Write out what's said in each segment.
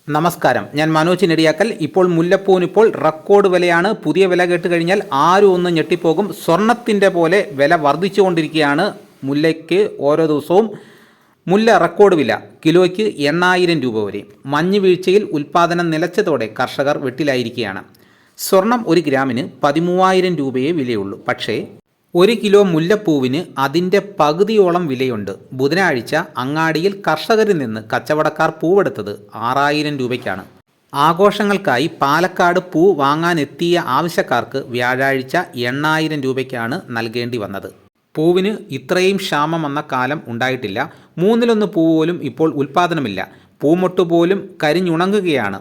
നമസ്കാരം, ഞാൻ മനോജ് നെടിയാക്കൽ. ഇപ്പോൾ മുല്ലപ്പൂവിനിപ്പോൾ റെക്കോർഡ് വിലയാണ്. പുതിയ വില കേട്ട് കഴിഞ്ഞാൽ ആരും ഒന്ന് ഞെട്ടിപ്പോകും. സ്വർണത്തിൻ്റെ പോലെ വില വർദ്ധിച്ചുകൊണ്ടിരിക്കുകയാണ് മുല്ലയ്ക്ക്. ഓരോ ദിവസവും മുല്ല റെക്കോർഡ് വില കിലോയ്ക്ക് 8000 രൂപ വരെ. മഞ്ഞ് വീഴ്ചയിൽ ഉൽപ്പാദനം നിലച്ചതോടെ കർഷകർ വെട്ടിലായിരിക്കുകയാണ്. സ്വർണം 1 ഗ്രാമിന് 13,000 രൂപയേ വിലയുള്ളൂ. പക്ഷേ 1 കിലോ മുല്ലപ്പൂവിന് അതിൻ്റെ പകുതിയോളം വിലയുണ്ട്. ബുധനാഴ്ച അങ്ങാടിയിൽ കർഷകരിൽ നിന്ന് കച്ചവടക്കാർ പൂവെടുത്തത് 6000 രൂപയ്ക്കാണ്. ആഘോഷങ്ങൾക്കായി പാലക്കാട് പൂ വാങ്ങാനെത്തിയ ആവശ്യക്കാർക്ക് വ്യാഴാഴ്ച 8000 രൂപയ്ക്കാണ് നൽകേണ്ടി വന്നത്. പൂവിന് ഇത്രയും ക്ഷാമം വന്ന കാലം ഉണ്ടായിട്ടില്ല. 1/3 പൂവ് പോലും ഇപ്പോൾ ഉൽപ്പാദനമില്ല. പൂമൊട്ടുപോലും കരിഞ്ഞുണങ്ങുകയാണ്.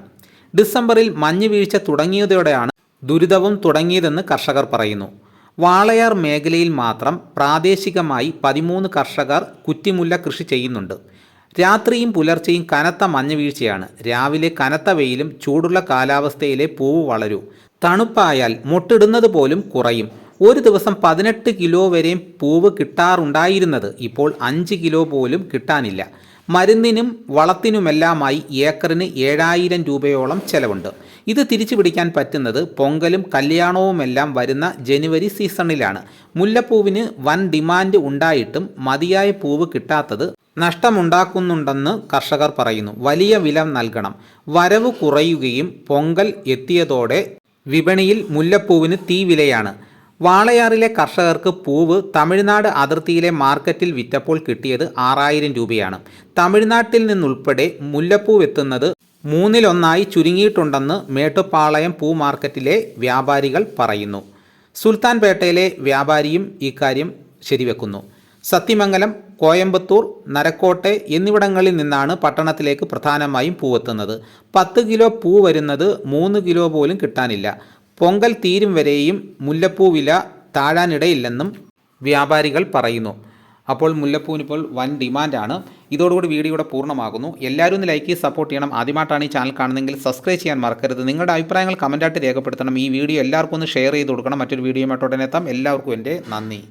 ഡിസംബറിൽ മഞ്ഞ് വീഴ്ച തുടങ്ങിയതോടെയാണ് ദുരിതവും തുടങ്ങിയതെന്ന് കർഷകർ പറയുന്നു. വാളയാർ മേഖലയിൽ മാത്രം പ്രാദേശികമായി 13 കർഷകർ കുറ്റിമുല്ല കൃഷി ചെയ്യുന്നുണ്ട്. രാത്രിയും പുലർച്ചെയും കനത്ത മഞ്ഞ് വീഴ്ചയാണ്. രാവിലെ കനത്ത വെയിലും ചൂടുള്ള കാലാവസ്ഥയിലെ പൂവ് വളരൂ. തണുപ്പായാൽ മൊട്ടിടുന്നത് പോലും കുറയും. ഒരു ദിവസം 18 കിലോ വരെയും പൂവ് കിട്ടാറുണ്ടായിരുന്നത് ഇപ്പോൾ 5 കിലോ പോലും കിട്ടാനില്ല. മരുന്നിനും വളത്തിനുമെല്ലാമായി ഏക്കറിന് 7000 രൂപയോളം ചെലവുണ്ട്. ഇത് തിരിച്ചു പിടിക്കാൻ പറ്റുന്നത് പൊങ്കലും കല്യാണവുമെല്ലാം വരുന്ന ജനുവരി സീസണിലാണ്. മുല്ലപ്പൂവിന് വൻ ഡിമാൻഡ് ഉണ്ടായിട്ടും മതിയായ പൂവ് കിട്ടാത്തത് നഷ്ടമുണ്ടാക്കുന്നുണ്ടെന്ന് കർഷകർ പറയുന്നു. വലിയ വില നൽകണം. വരവ് കുറയുകയും പൊങ്കൽ എത്തിയതോടെ വിപണിയിൽ മുല്ലപ്പൂവിന് തീ വിലയാണ്. വാളയാറിലെ കർഷകർക്ക് പൂവ് തമിഴ്നാട് അതിർത്തിയിലെ മാർക്കറ്റിൽ വിറ്റപ്പോൾ കിട്ടിയത് 6000 രൂപയാണ്. തമിഴ്നാട്ടിൽ നിന്നുൾപ്പെടെ മുല്ലപ്പൂവെത്തുന്നത് 1/3 ചുരുങ്ങിയിട്ടുണ്ടെന്ന് മേട്ടുപ്പാളയം പൂ മാർക്കറ്റിലെ വ്യാപാരികൾ പറയുന്നു. സുൽത്താൻപേട്ടയിലെ വ്യാപാരിയും ഇക്കാര്യം ശരിവെക്കുന്നു. സത്യമംഗലം, കോയമ്പത്തൂർ, നരക്കോട്ടെ എന്നിവിടങ്ങളിൽ നിന്നാണ് പട്ടണത്തിലേക്ക് പ്രധാനമായും പൂവെത്തുന്നത്. 10 കിലോ പൂ വരുന്നത് 3 കിലോ പോലും കിട്ടാനില്ല. പൊങ്കൽ തീരും വരെയും മുല്ലപ്പൂ വില താഴാനിടയില്ലെന്നും വ്യാപാരികൾ പറയുന്നു. അപ്പോൾ മുല്ലപ്പൂവിനിപ്പോൾ വൻ ഡിമാൻഡാണ്. ഇതോടുകൂടി വീഡിയോയുടെ പൂർണ്ണമാകുന്നു. എല്ലാവരും ഒന്ന് ലൈക്ക് ചെയ്ത് സപ്പോർട്ട് ചെയ്യണം. ആദ്യമായിട്ടാണ് ഈ ചാനൽ കാണുന്നതെങ്കിൽ സബ്സ്ക്രൈബ് ചെയ്യാൻ മറക്കരുത്. നിങ്ങളുടെ അഭിപ്രായങ്ങൾ കമൻറ്റായിട്ട് രേഖപ്പെടുത്തണം. ഈ വീഡിയോ എല്ലാവർക്കും ഒന്ന് ഷെയർ ചെയ്ത് കൊടുക്കണം. മറ്റൊരു വീഡിയോയുമായിട്ട് ഉടനെ എത്താം. എല്ലാവർക്കും എൻ്റെ നന്ദി.